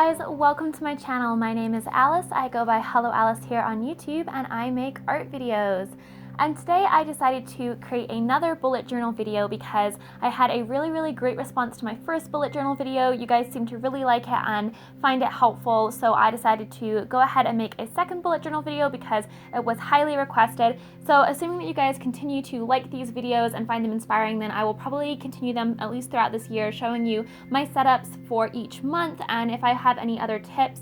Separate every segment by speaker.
Speaker 1: guys, welcome to my channel. My name is Alice. I go by Hello Alice here on YouTube and I make art videos. And today I decided to create another bullet journal video because I had a really great response to my first bullet journal video. You guys seem to really like it and find it helpful, so I decided to go ahead and make a second bullet journal video because it was highly requested. So assuming that you guys continue to like these videos and find them inspiring, then I will probably continue them at least throughout this year, showing you my setups for each month, and if I have any other tips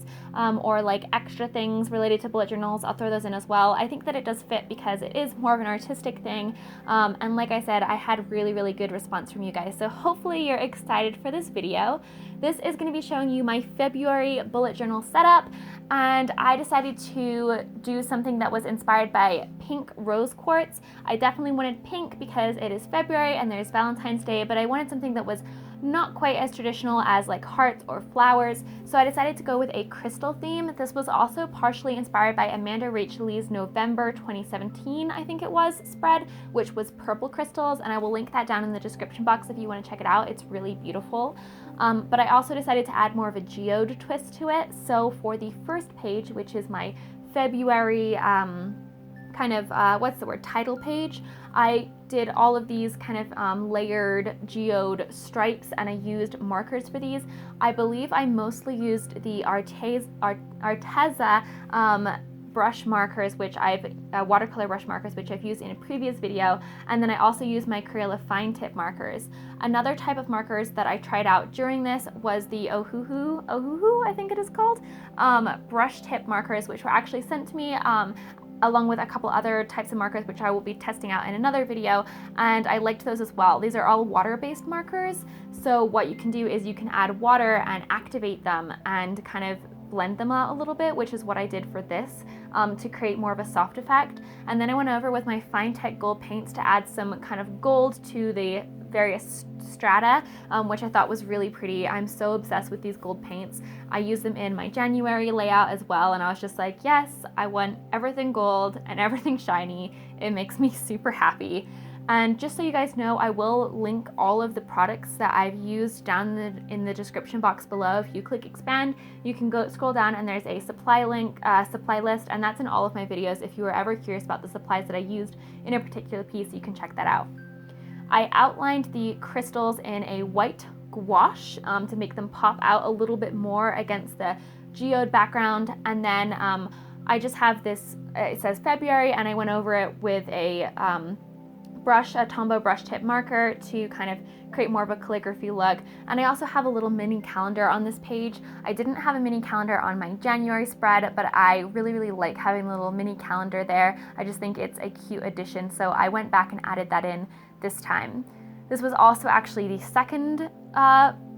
Speaker 1: or like extra things related to bullet journals, I'll throw those in as well. I think that it does fit because it is more of an artistic thing, and like I said, I had really good response from you guys, so hopefully you're excited for this video. This is going to be showing you my February bullet journal setup, and I decided to do something that was inspired by pink rose quartz. I definitely wanted pink because it is February and there's Valentine's Day, but I wanted something that was not quite as traditional as like hearts or flowers, so I decided to go with a crystal theme. This was also partially inspired by Amanda Rachel Lee's November 2017, I think it was, spread, which was purple crystals, and I will link that down in the description box if you want to check it out. It's really beautiful. But I also decided to add more of a geode twist to it, so for the first page, which is my February title page, I did all of these kind of layered geode stripes, and I used markers for these. I believe I mostly used the Arteza brush markers, which watercolor brush markers, which I've used in a previous video, and then I also used my Crayola fine tip markers. Another type of markers that I tried out during this was the Ohuhu, I think it is called, brush tip markers, which were actually sent to me along with a couple other types of markers, which I will be testing out in another video, and I liked those as well. These are all water-based markers, so what you can do is you can add water and activate them and kind of blend them out a little bit, which is what I did for this, to create more of a soft effect. And then I went over with my fine tech gold paints to add some kind of gold to the various strata, which I thought was really pretty. I'm so obsessed with these gold paints. I use them in my January layout as well, and I was just like, yes, I want everything gold and everything shiny. It makes me super happy. And just so you guys know, I will link all of the products that I've used down in the description box below. If you click expand, you can go scroll down and there's a supply list, and that's in all of my videos. If you were ever curious about the supplies that I used in a particular piece, you can check that out. I outlined the crystals in a white gouache to make them pop out a little bit more against the geode background, and then I just have this, it says February, and I went over it with a Tombow brush tip marker to kind of create more of a calligraphy look. And I also have a little mini calendar on this page. I didn't have a mini calendar on my January spread, but I really like having a little mini calendar there. I just think it's a cute addition, so I went back and added that in this time. This was also actually the second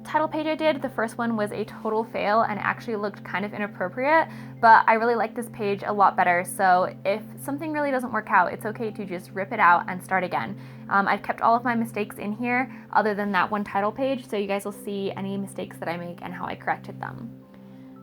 Speaker 1: title page I did. The first one was a total fail and it actually looked kind of inappropriate, but I really like this page a lot better, so if something really doesn't work out, it's okay to just rip it out and start again. I've kept all of my mistakes in here other than that one title page, so you guys will see any mistakes that I make and how I corrected them.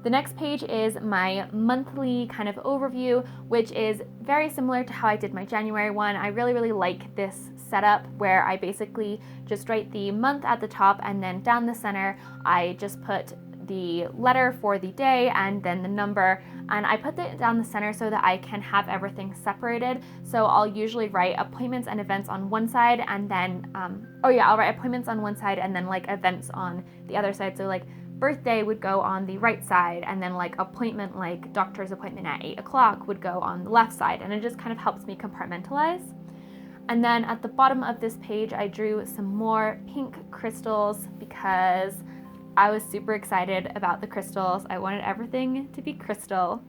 Speaker 1: The next page is my monthly kind of overview, which is very similar to how I did my January one. I really like this setup where I basically just write the month at the top, and then down the center I just put the letter for the day and then the number, and I put it down the center so that I can have everything separated. So I'll usually write appointments and events on one side, and then I'll write appointments on one side and then like events on the other side. So like birthday would go on the right side, and then like appointment, like doctor's appointment at 8 o'clock would go on the left side, and it just kind of helps me compartmentalize. And then at the bottom of this page I drew some more pink crystals because I was super excited about the crystals. I wanted everything to be crystal.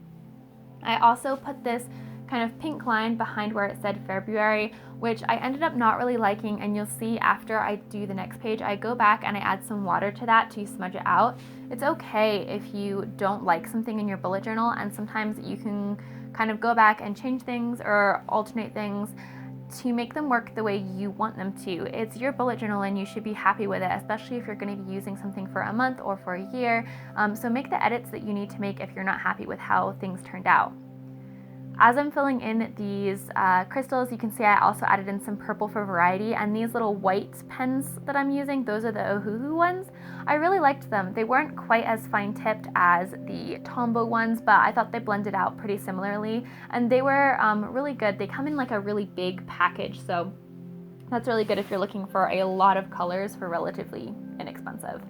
Speaker 1: I also put this kind of pink line behind where it said February, which I ended up not really liking, and you'll see after I do the next page, I go back and I add some water to that to smudge it out. It's okay if you don't like something in your bullet journal, and sometimes you can kind of go back and change things or alternate things to make them work the way you want them to. It's your bullet journal and you should be happy with it, especially if you're going to be using something for a month or for a year. So make the edits that you need to make if you're not happy with how things turned out. As I'm filling in these crystals, you can see I also added in some purple for variety, and these little white pens that I'm using, those are the Ohuhu ones. I really liked them. They weren't quite as fine tipped as the Tombow ones, but I thought they blended out pretty similarly, and they were really good. They come in like a really big package, so that's really good if you're looking for a lot of colors for relatively inexpensive.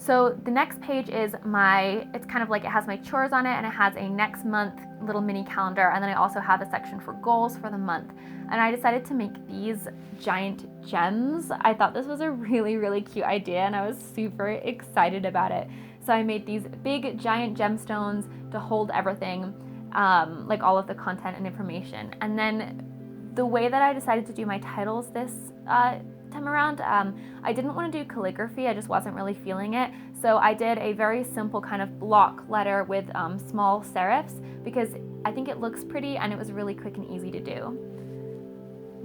Speaker 1: So the next page is it's kind of like it has my chores on it, and it has a next month little mini calendar, and then I also have a section for goals for the month. And I decided to make these giant gems. I thought this was a really, really cute idea, and I was super excited about it. So I made these big giant gemstones to hold everything, like all of the content and information. And then the way that I decided to do my titles this time around, I didn't want to do calligraphy. I just wasn't really feeling it. So I did a very simple kind of block letter with small serifs, because I think it looks pretty and it was really quick and easy to do.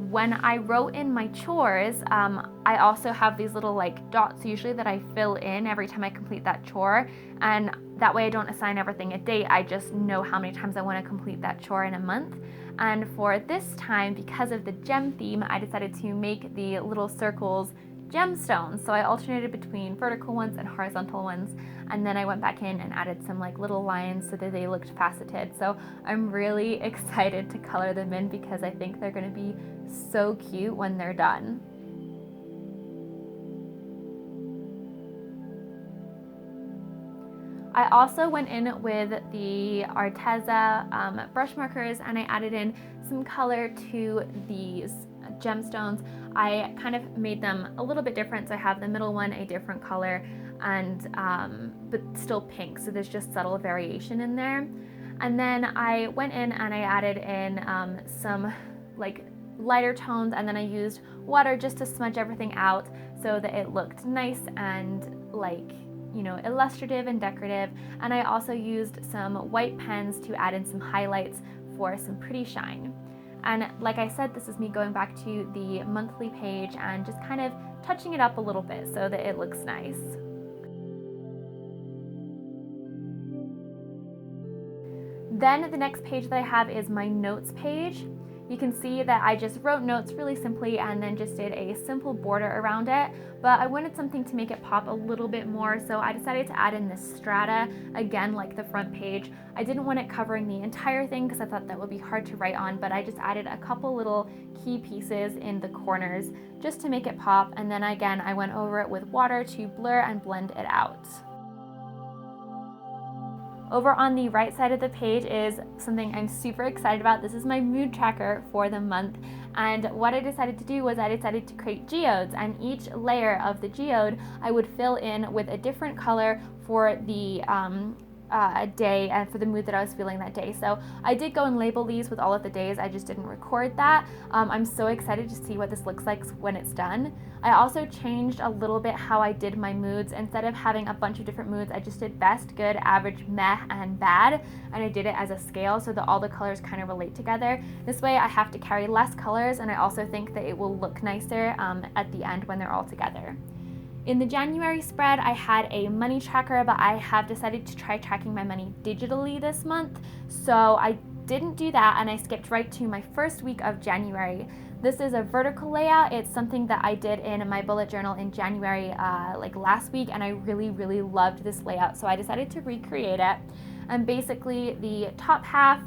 Speaker 1: When I wrote in my chores, I also have these little like dots usually that I fill in every time I complete that chore, and that way I don't assign everything a date. I just know how many times I want to complete that chore in a month. And for this time, because of the gem theme, I decided to make the little circles gemstones. So I alternated between vertical ones and horizontal ones, and then I went back in and added some like little lines so that they looked faceted. So I'm really excited to color them in, because I think they're going to be so cute when they're done. I also went in with the Arteza brush markers, and I added in some color to these gemstones. I kind of made them a little bit different, so I have the middle one a different color, and but still pink, so there's just subtle variation in there. And then I went in and I added in some like lighter tones, and then I used water just to smudge everything out so that it looked nice and like, you know, illustrative and decorative. And I also used some white pens to add in some highlights for some pretty shine. And like I said, this is me going back to the monthly page and just kind of touching it up a little bit so that it looks nice. Then the next page that I have is my notes page. You can see that I just wrote notes really simply and then just did a simple border around it, but I wanted something to make it pop a little bit more, so I decided to add in this strata, again like the front page. I didn't want it covering the entire thing because I thought that would be hard to write on, but I just added a couple little key pieces in the corners just to make it pop, and then again I went over it with water to blur and blend it out. Over on the right side of the page is something I'm super excited about. This is my mood tracker for the month, and what I decided to do was I decided to create geodes, and each layer of the geode I would fill in with a different color for the day and for the mood that I was feeling that day. So I did go and label these with all of the days, I just didn't record that. I'm so excited to see what this looks like when it's done. I also changed a little bit how I did my moods. Instead of having a bunch of different moods, I just did best, good, average, meh, and bad, and I did it as a scale so that all the colors kind of relate together. This way I have to carry less colors, and I also think that it will look nicer at the end when they're all together. In the January spread, I had a money tracker, but I have decided to try tracking my money digitally this month. So I didn't do that, and I skipped right to my first week of January. This is a vertical layout. It's something that I did in my bullet journal in January, like last week, and I really, really loved this layout. So I decided to recreate it. And basically the top half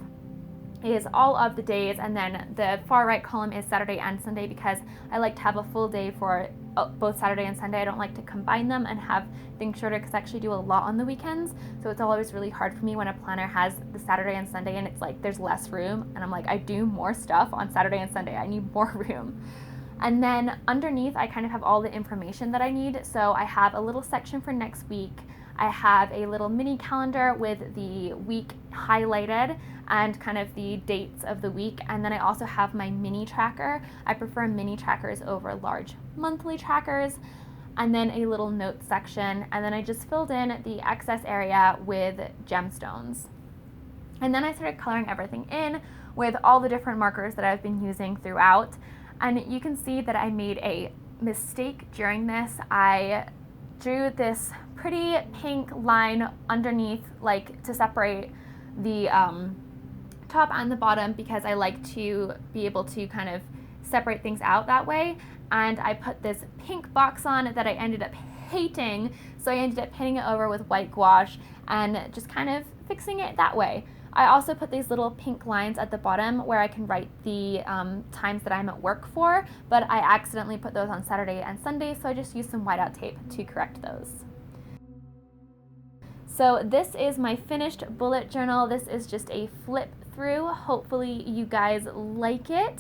Speaker 1: is all of the days, and then the far right column is Saturday and Sunday, because I like to have a full day for both Saturday and Sunday. I don't like to combine them and have things shorter, because I actually do a lot on the weekends, so it's always really hard for me when a planner has the Saturday and Sunday and it's like there's less room, and I'm like, I do more stuff on Saturday and Sunday, I need more room. And then underneath I kind of have all the information that I need. So I have a little section for next week. I have a little mini calendar with the week highlighted and kind of the dates of the week. And then I also have my mini tracker. I prefer mini trackers over large monthly trackers. And then a little note section. And then I just filled in the excess area with gemstones. And then I started coloring everything in with all the different markers that I've been using throughout. And you can see that I made a mistake during this. I drew this pretty pink line underneath, like to separate the top and the bottom because I like to be able to kind of separate things out that way. And I put this pink box on that I ended up hating, so I ended up painting it over with white gouache and just kind of fixing it that way. I also put these little pink lines at the bottom where I can write the times that I'm at work for, but I accidentally put those on Saturday and Sunday, so I just used some whiteout tape to correct those. So this is my finished bullet journal. This is just a flip through. Hopefully you guys like it.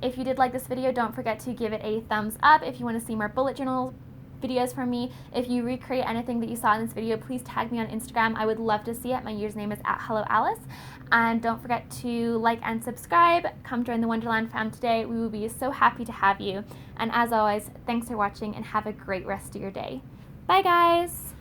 Speaker 1: If you did like this video, don't forget to give it a thumbs up. If you want to see more bullet journal videos from me, if you recreate anything that you saw in this video, please tag me on Instagram. I would love to see it. My username is @HelloAlice. And don't forget to like and subscribe. Come join the Wonderland fam today. We will be so happy to have you. And as always, thanks for watching and have a great rest of your day. Bye guys!